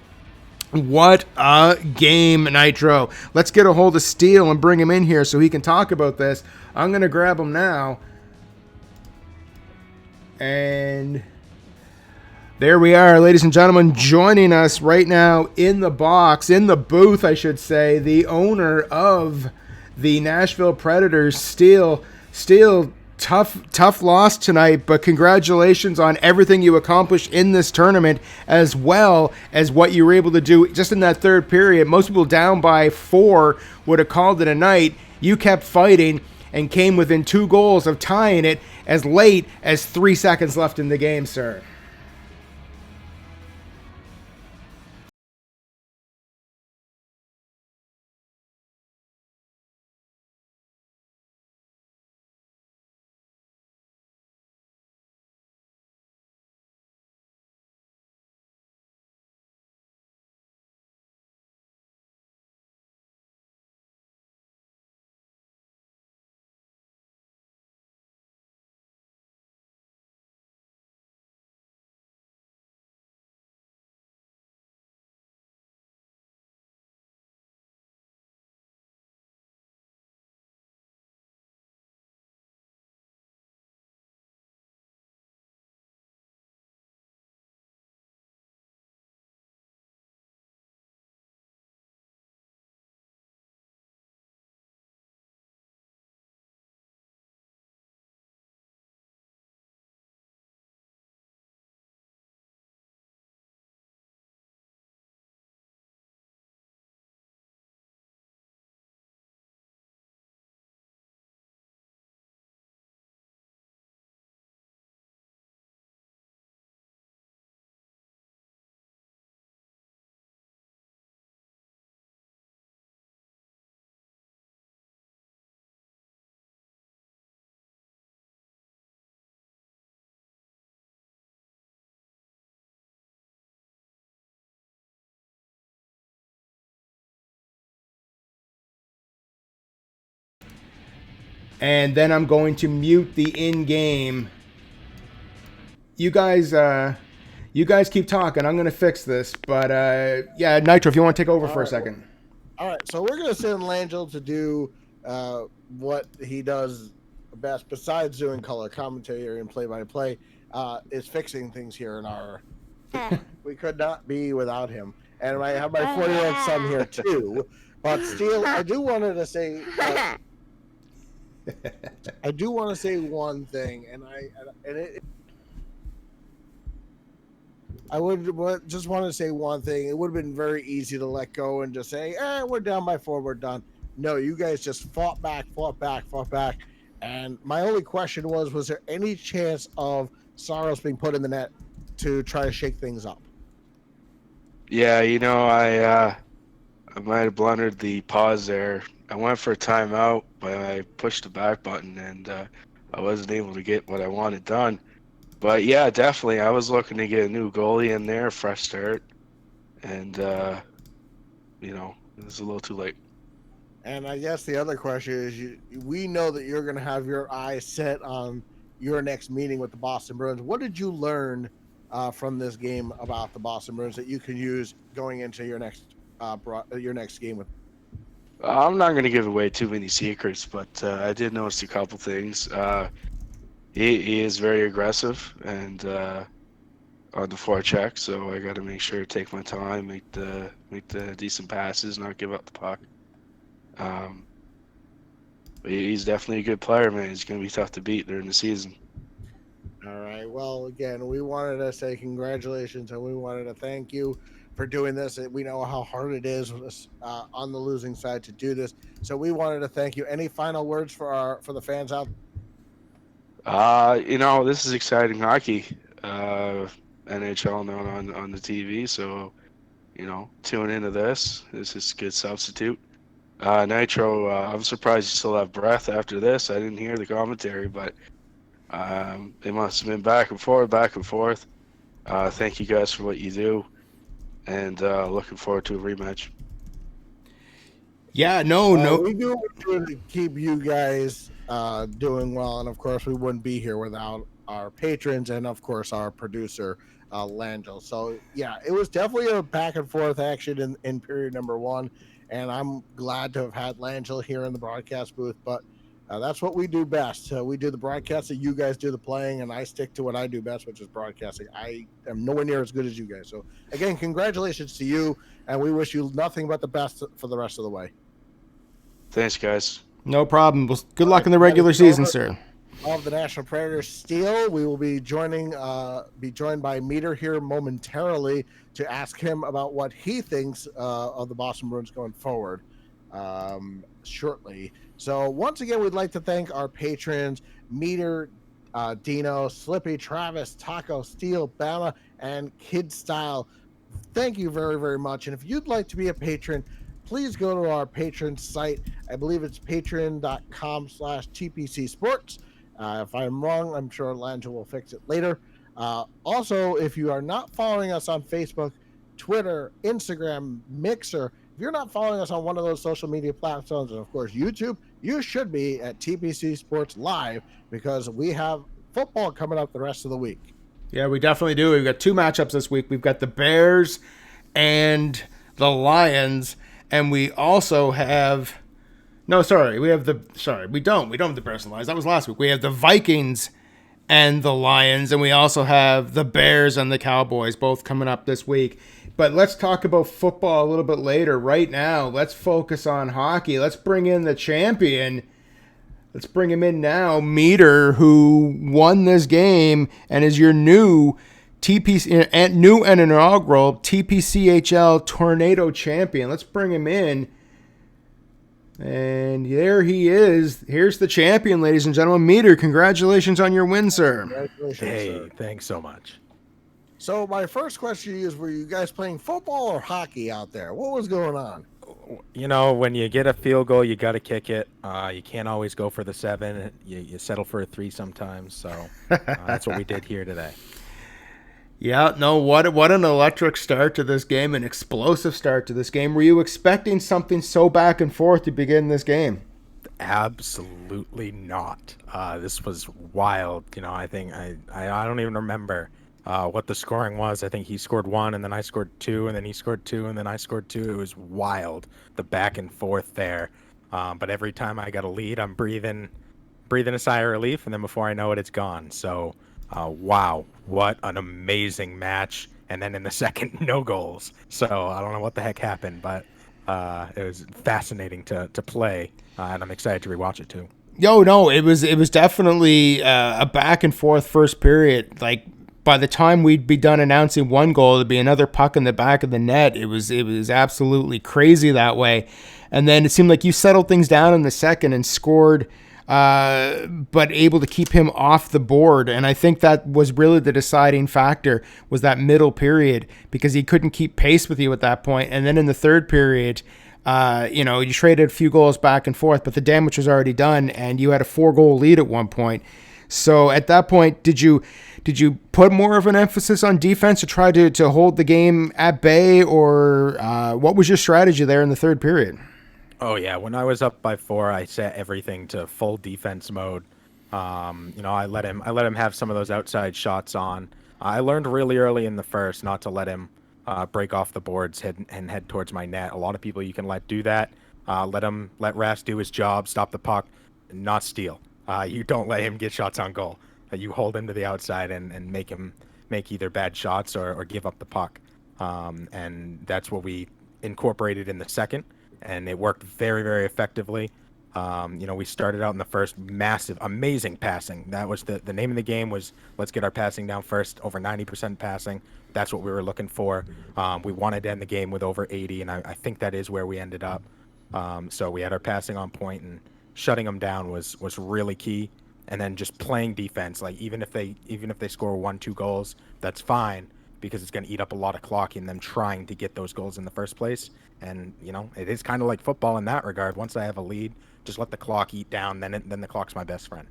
What a game, Nitro. Let's get a hold of Steele and bring him in here so he can talk about this. I'm going to grab him now. And there we are, ladies and gentlemen, joining us right now in the box, in the booth, I should say, the owner of the Nashville Predators, Steele. Steele, tough loss tonight, but congratulations on everything you accomplished in this tournament, as well as what you were able to do just in that third period. Most people down by 4 would have called it a night. You kept fighting and came within 2 goals of tying it as late as 3 seconds left in the game, sir. And then I'm going to mute the in-game. You guys keep talking. I'm going to fix this. But, yeah, Nitro, if you want to take over for a second. All right, so we're going to send Langell to do what he does best, besides doing color commentary and play-by-play, is fixing things here in our. We could not be without him, and I have my 4-year-old son here too. But Steele, I do want to say one thing, and I would just want to say one thing. It would have been very easy to let go and just say, we're down by 4, we're done. No, you guys just fought back. And my only question was there any chance of Saros being put in the net to try to shake things up? Yeah, I might have blundered the pause there. I went for a timeout, but I pushed the back button, and I wasn't able to get what I wanted done. But yeah, definitely, I was looking to get a new goalie in there, fresh start, and it was a little too late. And I guess the other question is, we know that you're going to have your eyes set on your next meeting with the Boston Bruins. What did you learn from this game about the Boston Bruins that you can use going into your next game with? I'm not going to give away too many secrets, but I did notice a couple things. He is very aggressive and on the forecheck, so I got to make sure to take my time, make the decent passes, not give up the puck. But he's definitely a good player, man. He's going to be tough to beat during the season. All right. Well, again, we wanted to say congratulations, and we wanted to thank you for doing this. We know how hard it is on the losing side to do this, so we wanted to thank you. Any final words for the fans out? This is exciting hockey. NHL known on the TV, so tune into this. This is a good substitute. Nitro, I'm surprised you still have breath after this. I didn't hear the commentary, but it must have been back and forth. Thank you guys for what you do, and looking forward to a rematch. Yeah, no. We do to keep you guys doing well, and of course, we wouldn't be here without our patrons and of course our producer, Langell. So yeah, it was definitely a back and forth action in period number 1. And I'm glad to have had Langell here in the broadcast booth, but that's what we do best. We do the broadcasting, you guys do the playing, and I stick to what I do best, which is broadcasting. I am nowhere near as good as you guys. So, again, congratulations to you, and we wish you nothing but the best for the rest of the way. Thanks, guys. No problem. Well, good luck in the regular season, sir. Of the National Predators, Steele, we will be joined by Meader here momentarily to ask him about what he thinks of the Boston Bruins going forward shortly. So once again, we'd like to thank our patrons, Meader, Dino, Slippy, Travis, Taco, Steele, Bama, and Kid Style. Thank you very, very much. And if you'd like to be a patron, please go to our patron site. I believe it's patreon.com/TPC Sports. If I'm wrong, I'm sure Langell will fix it later. Also, if you are not following us on Facebook, Twitter, Instagram, Mixer, if you're not following us on one of those social media platforms, and of course YouTube, you should be at TPC Sports Live, because we have football coming up the rest of the week. Yeah, we definitely do. We've got 2 matchups this week. We've got the Bears and the Lions, and we also have... No, sorry. We don't have the Bears and Lions. That was last week. We have the Vikings and the Lions, and we also have the Bears and the Cowboys, both coming up this week. But let's talk about football a little bit later. Right now, let's focus on hockey. Let's bring in the champion. Let's bring him in now, Meader, who won this game and is your new and inaugural TPCHL Tornado champion. Let's bring him in. And there he is. Here's the champion, ladies and gentlemen. Meader, congratulations on your win, sir. Congratulations, Hey, sir. thanks so much. So my first question to you is, were you guys playing football or hockey out there? What was going on? When you get a field goal, you got to kick it. You can't always go for the 7. You settle for a 3 sometimes. So that's what we did here today. Yeah, no, what an electric start to this game, an explosive start to this game. Were you expecting something so back and forth to begin this game? Absolutely not. This was wild. I think I don't even remember what the scoring was. I think he scored 1, and then I scored 2, and then he scored 2, and then I scored 2. It was wild, the back and forth there. But every time I got a lead, I'm breathing a sigh of relief, and then before I know it, it's gone. So, wow, what an amazing match! And then in the second, no goals. So I don't know what the heck happened, but it was fascinating to play, and I'm excited to rewatch it too. Yo, no, it was definitely a back and forth first period. Like by the time we'd be done announcing one goal, there'd be another puck in the back of the net. It was absolutely crazy that way. And then it seemed like you settled things down in the second and scored, but able to keep him off the board. And I think that was really the deciding factor, was that middle period, because he couldn't keep pace with you at that point. And then in the third period, you traded a few goals back and forth, but the damage was already done, and you had a 4-goal lead at one point. So at that point, did you put more of an emphasis on defense to try to hold the game at bay, or what was your strategy there in the third period? Oh yeah, when I was up by 4, I set everything to full defense mode. I let him have some of those outside shots on. I learned really early in the first not to let him break off the boards and head towards my net. A lot of people you can let do that. Let Ras do his job, stop the puck, not steal. You don't let him get shots on goal. You hold him to the outside and make him make either bad shots or give up the puck. And that's what we incorporated in the second, and it worked very, very effectively. We started out in the first massive, amazing passing. That was the name of the game, was let's get our passing down first, over 90% passing. That's what we were looking for. We wanted to end the game with over 80, and I think that is where we ended up. So we had our passing on point, and shutting them down was really key. And then just playing defense, like even if they score 1-2 goals, that's fine, because it's going to eat up a lot of clock in them trying to get those goals in the first place. And it is kind of like football in that regard. Once I have a lead, just let the clock eat down. Then the clock's my best friend.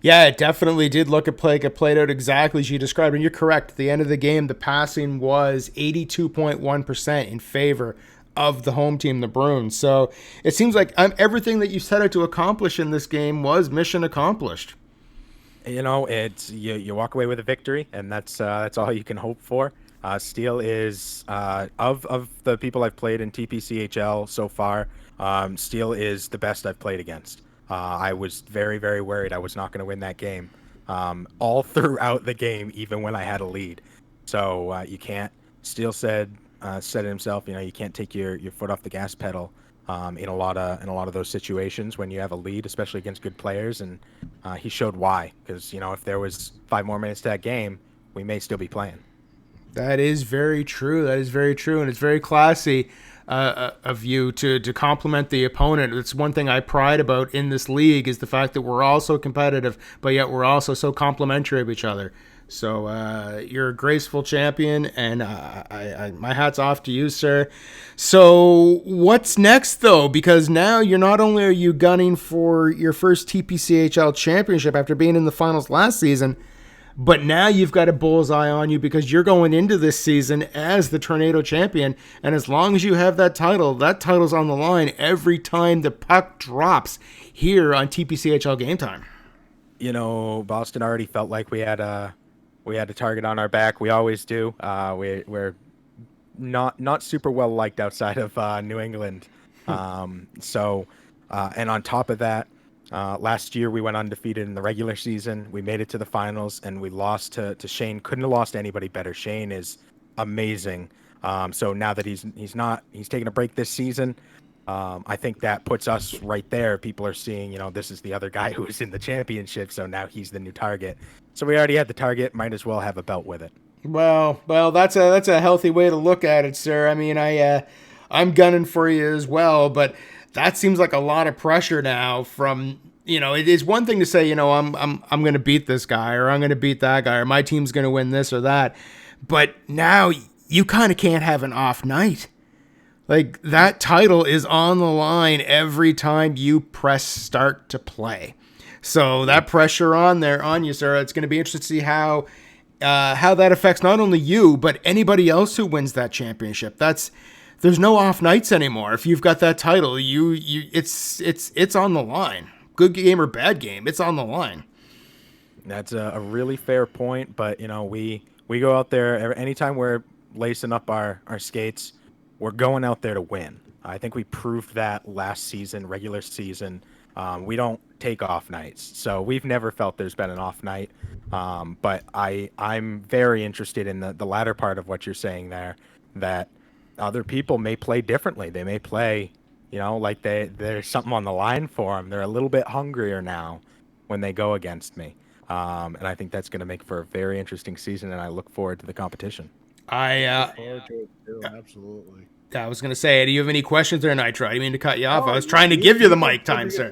Yeah, it definitely did look like it played out exactly as you described. And you're correct. At the end of the game, the passing was 82.1% in favor of the home team, the Bruins. So it seems like everything that you set out to accomplish in this game was mission accomplished. It's you walk away with a victory, and that's all you can hope for. Steele is of the people I've played in TPCHL so far. Steele is the best I've played against. I was very, very worried I was not going to win that game, all throughout the game, even when I had a lead. So you can't. Steele said it himself. You can't take your foot off the gas pedal in a lot of those situations when you have a lead, especially against good players. And he showed why. Because if there was 5 more minutes to that game, we may still be playing. That is very true. And it's very classy of you to compliment the opponent. It's one thing I pride about in this league, is the fact that we're all so competitive, but yet we're also so complimentary of each other. So you're a graceful champion, and my hat's off to you, sir. So what's next, though? Because now not only are you gunning for your first TPCHL championship after being in the finals last season, but now you've got a bullseye on you, because you're going into this season as the Tornado champion. And as long as you have that title's on the line every time the puck drops here on TPCHL Game Time. Boston already felt like we had a target on our back. We always do. We're not super well liked outside of New England. And on top of that, last year we went undefeated in the regular season. We made it to the finals, and we lost to Shane. Couldn't have lost to anybody better. Shane is amazing. So now that he's taking a break this season, I think that puts us right there. People are seeing, this is the other guy who was in the championship, so now he's the new target. So we already had the target, might as well have a belt with it. Well, that's a healthy way to look at it, sir. I mean, I'm gunning for you as well, but that seems like a lot of pressure now. From it is one thing to say, I'm going to beat this guy, or I'm going to beat that guy, or my team's going to win this or that, but now you kind of can't have an off night. Like, that title is on the line every time you press start to play. So that pressure on you, sir. It's going to be interesting to see how that affects not only you, but anybody else who wins that championship. There's no off nights anymore. If you've got that title, it's on the line. Good game or bad game, it's on the line. That's a really fair point. But we go out there anytime we're lacing up our skates. We're going out there to win. I think we proved that last season, regular season. We don't take off nights, so we've never felt there's been an off night. But I'm very interested in the latter part of what you're saying there, that other people may play differently. They may play, like there's something on the line for them. They're a little bit hungrier now when they go against me. And I think that's going to make for a very interesting season, and I look forward to the competition. Look forward to it too, absolutely. I was going to say, do you have any questions there, Nitro? I didn't mean to cut you off. I was trying to give you the mic time, sir.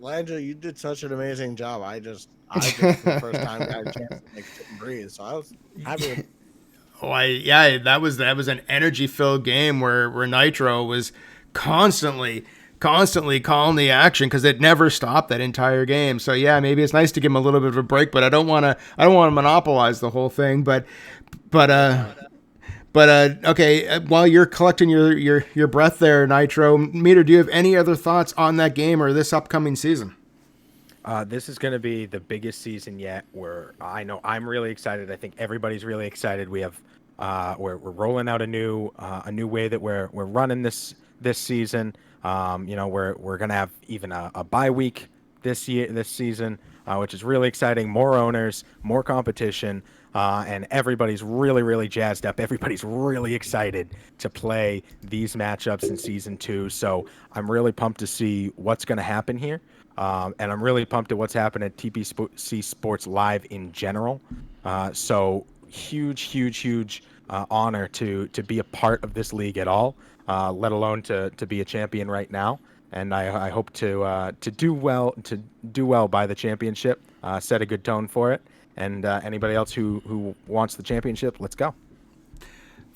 Langella, you did such an amazing job. I just for the first time got a chance to make it and breathe. So I was happy. That was an energy-filled game where Nitro was constantly calling the action because it never stopped that entire game. So yeah, maybe it's nice to give him a little bit of a break, but I don't want to monopolize the whole thing. But okay, while you're collecting your breath there, Nitro, Meader, do you have any other thoughts on that game or this upcoming season? This is going to be the biggest season yet. I know I'm really excited. I think everybody's really excited. We have we're rolling out a new way that we're running this season. We're going to have even a bye week this season, which is really exciting. More owners, more competition. And everybody's really, really jazzed up. Everybody's really excited to play these matchups in Season 2. So I'm really pumped to see what's going to happen here. And I'm really pumped at what's happened at TPC Sports Live in general. So huge honor to be a part of this league at all, let alone to be a champion right now. And I hope to do well by the championship, set a good tone for it. And anybody else who wants the championship, let's go.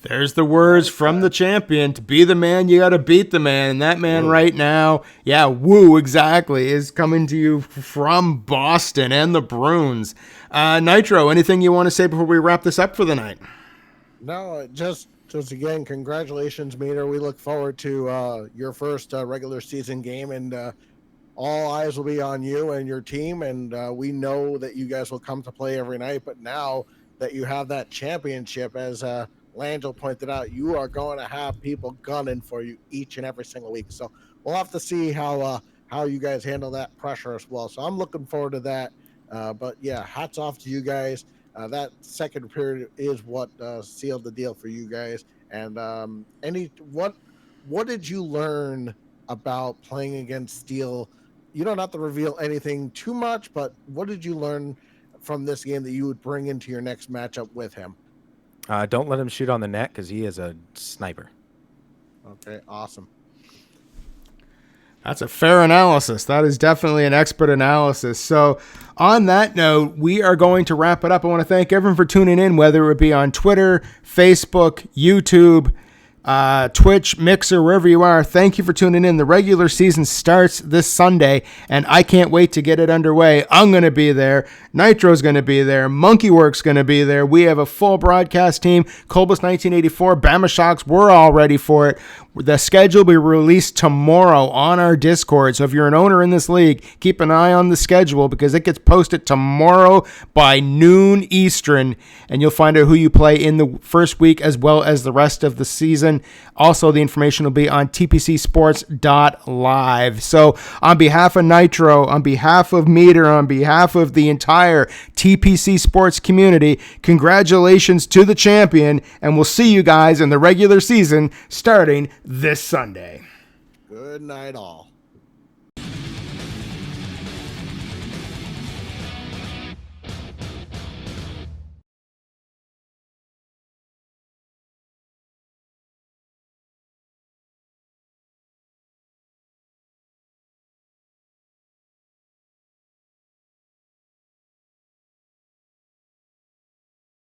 There's the words from the champion. To be the man, you got to beat the man. And that man right now, exactly, is coming to you from Boston and the Bruins. Nitro, anything you want to say before we wrap this up for the night? No, just again, congratulations, Meader. We look forward to your first regular season game, and all eyes will be on you and your team, and we know that you guys will come to play every night. But now that you have that championship, as Langell pointed out, you are going to have people gunning for you each and every single week. So we'll have to see how you guys handle that pressure as well. So I'm looking forward to that. But yeah, hats off to you guys. That second period is what sealed the deal for you guys. And what did you learn about playing against Steele? You don't have to reveal anything too much, but what did you learn from this game that you would bring into your next matchup with him? Don't let him shoot on the net because he is a sniper. Okay, awesome. That's a fair analysis. That is definitely an expert analysis. So on that note, we are going to wrap it up. I want to thank everyone for tuning in, whether it be on Twitter, Facebook, YouTube, Twitch, Mixer, wherever you are. Thank you for tuning in. The regular season starts this Sunday, and I can't wait to get it underway. I'm going to be there. Nitro's going to be there. Monkeywork's going to be there. We have a full broadcast team. Colbus 1984, Bama Shocks, we're all ready for it. The schedule will be released tomorrow on our Discord. So if you're an owner in this league, keep an eye on the schedule because it gets posted tomorrow by noon Eastern, and you'll find out who you play in the first week as well as the rest of the season. Also, the information will be on tpcsports.live. So on behalf of Nitro, on behalf of Meader, on behalf of the entire TPC Sports community, congratulations to the champion, and we'll see you guys in the regular season starting this Sunday. Good night, all.